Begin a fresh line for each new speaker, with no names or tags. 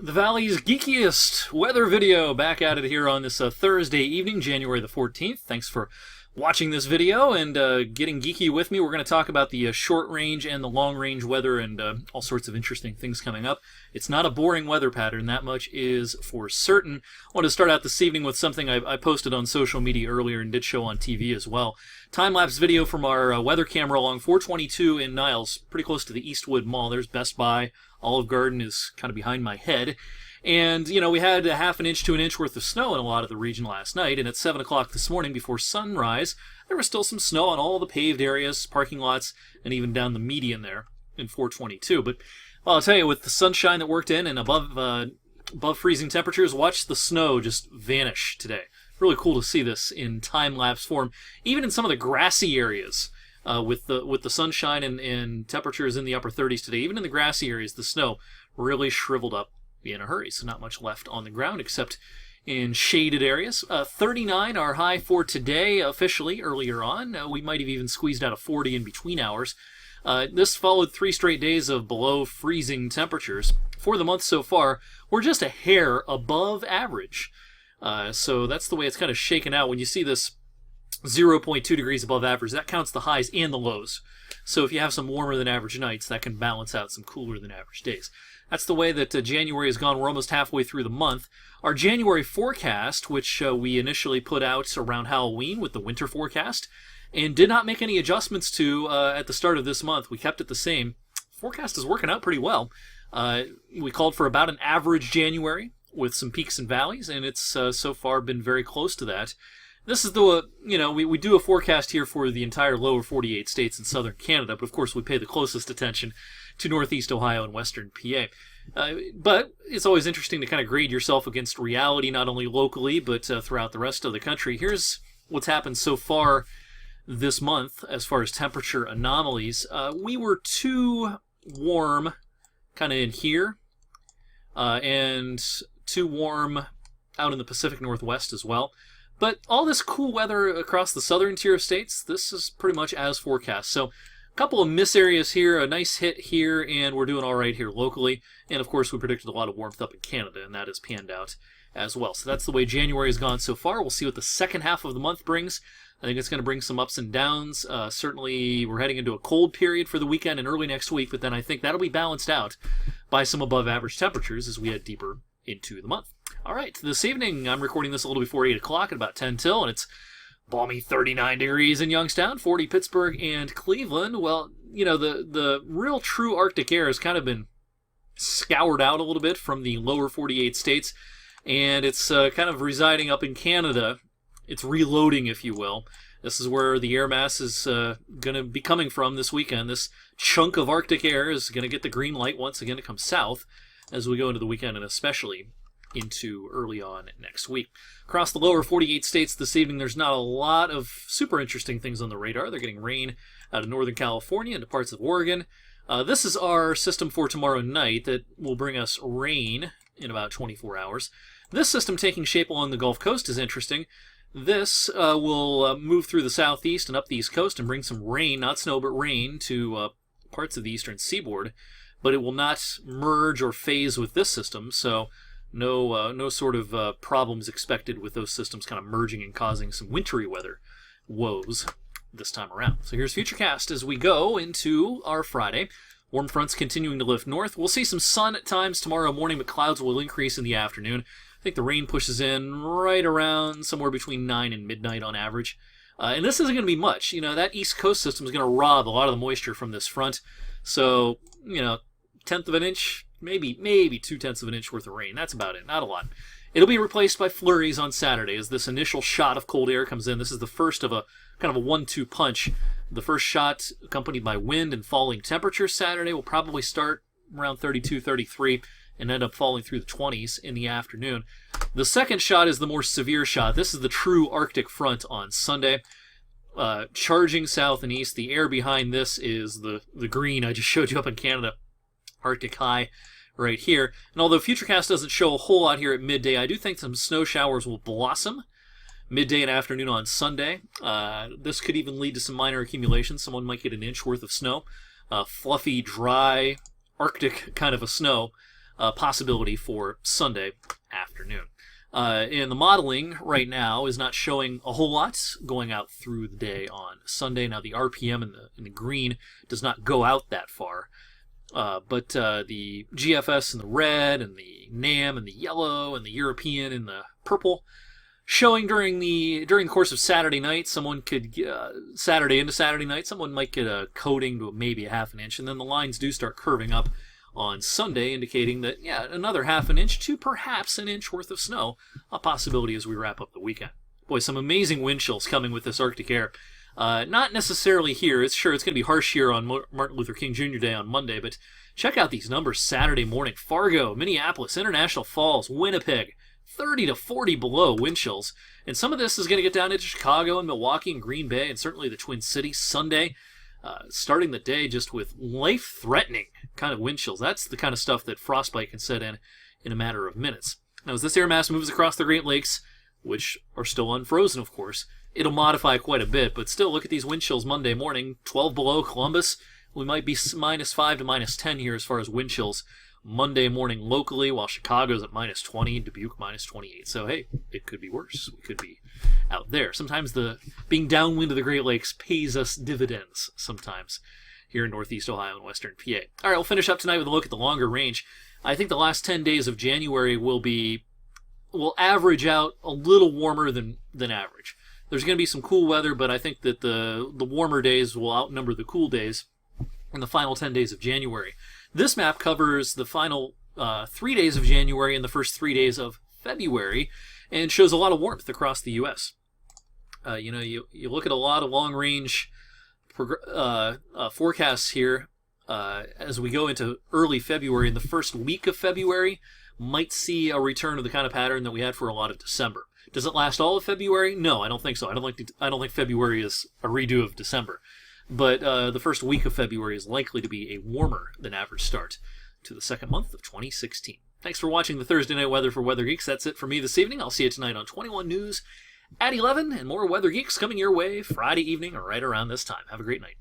The Valley's geekiest weather video, back at it here on this Thursday evening, January the 14th. Thanks for watching this video and getting geeky with me. We're going to talk about the short range and the long range weather and all sorts of interesting things coming up. It's not a boring weather pattern, that much is for certain. I want to start out this evening with something I posted on social media earlier and did show on TV as well. Time-lapse video from our weather camera along 422 in Niles, pretty close to the Eastwood Mall. There's Best Buy. Olive Garden is kind of behind my head. And, you know, we had a half an inch to an inch worth of snow in a lot of the region last night, and at 7 o'clock this morning before sunrise, there was still some snow on all the paved areas, parking lots, and even down the median there in 422. But well, I'll tell you, with the sunshine that worked in and above freezing temperatures, watch the snow just vanish today. Really cool to see this in time-lapse form, even in some of the grassy areas. With the sunshine and temperatures in the upper 30s today, even in the grassy areas, the snow really shriveled up in a hurry. So not much left on the ground except in shaded areas. 39 our high for today officially earlier on. We might have even squeezed out a 40 in between hours. This followed 3 straight days of below freezing temperatures. For the month so far, we're just a hair above average. So that's the way it's kind of shaken out. When you see this 0.2 degrees above average, that counts the highs and the lows. So if you have some warmer than average nights, that can balance out some cooler than average days. That's the way that January has gone. We're almost halfway through the month. Our January forecast, which we initially put out around Halloween with the winter forecast, and did not make any adjustments to at the start of this month. We kept it the same. Forecast is working out pretty well. We called for about an average January with some peaks and valleys, and it's so far been very close to that. This is the, we do a forecast here for the entire lower 48 states in southern Canada, but of course we pay the closest attention to northeast Ohio and western PA. But it's always interesting to kind of grade yourself against reality, not only locally, but throughout the rest of the country. Here's what's happened so far this month as far as temperature anomalies. We were too warm kind of in here, and too warm out in the Pacific Northwest as well. But all this cool weather across the southern tier of states, this is pretty much as forecast. So a couple of miss areas here, a nice hit here, and we're doing all right here locally. And of course, we predicted a lot of warmth up in Canada, and that has panned out as well. So that's the way January has gone so far. We'll see what the second half of the month brings. I think it's going to bring some ups and downs. Certainly, we're heading into a cold period for the weekend and early next week, but then I think that'll be balanced out by some above average temperatures as we head deeper into the month. All right, this evening, I'm recording this a little before 8 o'clock at about 10 till, and it's balmy 39 degrees in Youngstown, 40 Pittsburgh and Cleveland. Well, you know, the real true Arctic air has kind of been scoured out a little bit from the lower 48 states, and it's kind of residing up in Canada. It's reloading, if you will. This is where the air mass is going to be coming from this weekend. This chunk of Arctic air is going to get the green light once again to come south as we go into the weekend, and especially into early on next week. Across the lower 48 states this evening, there's not a lot of super interesting things on the radar. They're getting rain out of Northern California into parts of Oregon. This is our system for tomorrow night that will bring us rain in about 24 hours. This system taking shape along the Gulf Coast is interesting. This will move through the southeast and up the east coast and bring some rain, not snow, but rain to parts of the eastern seaboard. But it will not merge or phase with this system, so no sort of problems expected with those systems kind of merging and causing some wintry weather woes this time around. So here's Futurecast as we go into our Friday. Warm fronts continuing to lift north. We'll see some sun at times tomorrow morning, but clouds will increase in the afternoon. I think the rain pushes in right around somewhere between 9 and midnight on average. And this isn't going to be much. You know, that east coast system is going to rob a lot of the moisture from this front. So, you know, 1/10 of an inch, maybe 2/10 of an inch worth of rain. That's about it, not a lot. It'll be replaced by flurries on Saturday as this initial shot of cold air comes in. This is the first of a kind of a 1-2 punch. The first shot accompanied by wind and falling temperatures Saturday will probably start around 32, 33 and end up falling through the 20s in the afternoon. The second shot is the more severe shot. This is the true Arctic front on Sunday. Charging south and east. The air behind this is the green I just showed you up in Canada. Arctic high right here. And although Futurecast doesn't show a whole lot here at midday, I do think some snow showers will blossom midday and afternoon on Sunday. This could even lead to some minor accumulation. Someone might get an inch worth of snow. Fluffy, dry, Arctic kind of a snow. possibility for Sunday afternoon. And the modeling right now is not showing a whole lot going out through the day on Sunday. Now the RPM in the green does not go out that far, but the GFS in the red and the NAM in the yellow and the European in the purple, showing during the course of Saturday night, someone could Saturday into Saturday night, someone might get a coating to maybe a half an inch, and then the lines do start curving up on Sunday, indicating that, yeah, another half an inch to perhaps an inch worth of snow, a possibility as we wrap up the weekend. Boy, some amazing wind chills coming with this Arctic air. Not necessarily here. It's going to be harsh here on Martin Luther King Jr. Day on Monday, but check out these numbers Saturday morning. Fargo, Minneapolis, International Falls, Winnipeg, 30 to 40 below wind chills. And some of this is going to get down into Chicago and Milwaukee and Green Bay and certainly the Twin Cities Sunday. Starting the day just with life-threatening kind of wind chills. That's the kind of stuff that frostbite can set in a matter of minutes. Now, as this air mass moves across the Great Lakes, which are still unfrozen, of course, it'll modify quite a bit, but still, look at these wind chills Monday morning. 12 below Columbus. We might be -5 to -10 here as far as wind chills Monday morning locally, while Chicago's at -20, Dubuque -28. So, hey, it could be worse. We could be out there. Sometimes being downwind of the Great Lakes pays us dividends sometimes here in Northeast Ohio and Western PA. All right, we'll finish up tonight with a look at the longer range. I think the last 10 days of January will average out a little warmer than average. There's going to be some cool weather, but I think that the warmer days will outnumber the cool days in the final 10 days of January. This map covers the final 3 days of January and the first 3 days of February, and shows a lot of warmth across the U.S. You look at a lot of long-range forecasts here as we go into early February. In the first week of February, might see a return of the kind of pattern that we had for a lot of December. Does it last all of February? No, I don't think so. I don't think February is a redo of December. But the first week of February is likely to be a warmer than average start to the second month of 2016. Thanks for watching the Thursday Night Weather for Weather Geeks. That's it for me this evening. I'll see you tonight on 21 News at 11, and more Weather Geeks coming your way Friday evening right around this time. Have a great night.